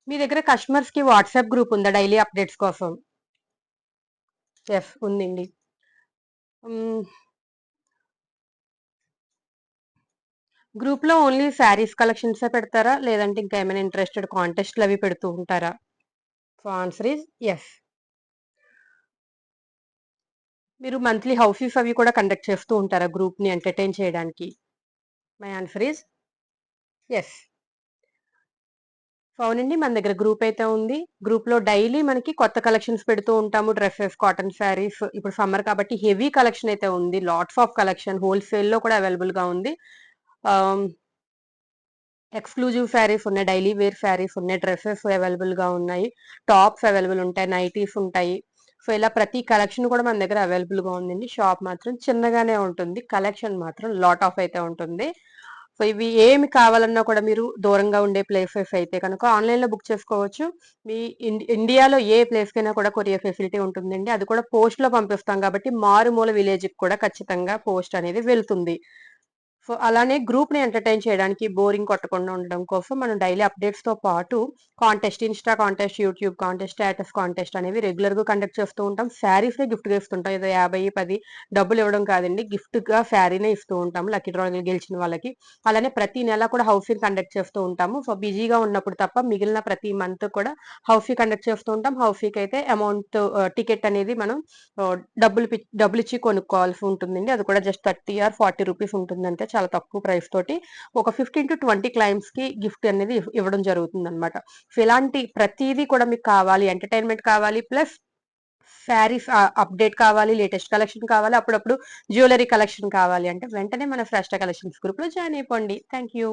మీ దగ్గర కస్టమర్స్ కి WhatsApp group ఉందా డైలీ అప్డేట్స్ కోసం? ఎస్ ఉందండి. గ్రూప్ లో ఓన్లీ శారీస్ కలెక్షన్స్ పెడతారా, లేదంటే ఇంకా ఏమైనా ఇంట్రెస్టెడ్ కాంటెస్ట్లు అవి పెడుతూ ఉంటారా? So answer is yes. మీరు మంత్లీ హౌసీస్ అవి కూడా కండక్ట్ చేస్తూ ఉంటారా గ్రూప్ ని ఎంటర్టైన్ చేయడానికి? My answer is yes. So అవునండి, మన దగ్గర గ్రూప్ అయితే ఉంది. గ్రూప్ లో డైలీ మనకి కొత్త కలెక్షన్స్ పెడుతూ ఉంటాము. డ్రెస్సెస్, కాటన్ శారీస్, ఇప్పుడు సమ్మర్ కాబట్టి హెవీ కలెక్షన్ అయితే ఉంది. లాట్స్ ఆఫ్ కలెక్షన్ హోల్సేల్ లో కూడా అవైలబుల్ గా ఉంది. ఎక్స్క్లూజివ్ శారీస్ ఉన్నాయి, డైలీ వేర్ శారీస్ ఉన్నాయి, డ్రెస్సెస్ అవైలబుల్ గా ఉన్నాయి, టాప్స్ అవైలబుల్ ఉంటాయి, నైటీస్ ఉంటాయి. సో ఇలా ప్రతి కలెక్షన్ కూడా మన దగ్గర అవైలబుల్ గా ఉందండి. షాప్ మాత్రం చిన్నగానే ఉంటుంది, కలెక్షన్ మాత్రం లాట్ ఆఫ్ అయితే ఉంటుంది. సో ఇవి ఏమి కావాలన్నా కూడా మీరు దూరంగా ఉండే ప్లేసెస్ అయితే కనుక ఆన్లైన్ లో బుక్ చేసుకోవచ్చు. మీ ఇండియాలో ఏ ప్లేస్ కైనా కూడా కొరియర్ ఫెసిలిటీ ఉంటుందండి. అది కూడా పోస్ట్ లో పంపిస్తాం కాబట్టి మారుమూల విలేజ్ కి కూడా ఖచ్చితంగా పోస్ట్ అనేది వెళ్తుంది. సో అలానే గ్రూప్ ని ఎంటర్టైన్ చేయడానికి, బోరింగ్ కొట్టకుండా ఉండడం కోసం మనం డైలీ అప్డేట్స్ తో పాటు contest, Insta contest, YouTube contest, status contest అనేవి రెగ్యులర్ గా కండక్ట్ చేస్తూ ఉంటాం. శారీస్ నే గిఫ్ట్ గా ఇస్తుంటాం. ఏదో 50, 10 డబ్బులు ఇవ్వడం కాదండి, గిఫ్ట్ గా శారీనే ఇస్తూ ఉంటాము లక్కీ డ్రాలో గెలిచిన వాళ్ళకి. అలానే ప్రతి నెల కూడా హౌసింగ్ కండక్ట్ చేస్తూ ఉంటాము. సో బిజీగా ఉన్నప్పుడు తప్ప మిగిలిన ప్రతి మంత్ కూడా హౌసీ కండక్ట్ చేస్తూ ఉంటాం. హౌసీకి అయితే అమౌంట్, టికెట్ అనేది మనం డబ్బులు ఇచ్చి కొనుక్కోవాల్సి ఉంటుందండి. అది కూడా జస్ట్ 30 ఆర్ 40 రూపీస్ ఉంటుందంటే, చాలా తక్కువ ప్రైస్ తోటి ఒక 15 to 20 క్లైమ్స్ కి గిఫ్ట్ అనేది ఇవ్వడం జరుగుతుంది అనమాట. సో ఇలాంటి ప్రతిదీ కూడా మీకు కావాలి, ఎంటర్టైన్మెంట్ కావాలి, ప్లస్ శారీస్ అప్డేట్ కావాలి, లేటెస్ట్ కలెక్షన్ కావాలి, అప్పుడప్పుడు జ్యువెలరీ కలెక్షన్ కావాలి అంటే వెంటనే మన ఫ్రెష్ కలెక్షన్స్ గ్రూప్ లో జాయిన్ అయిపోండి. Thank you.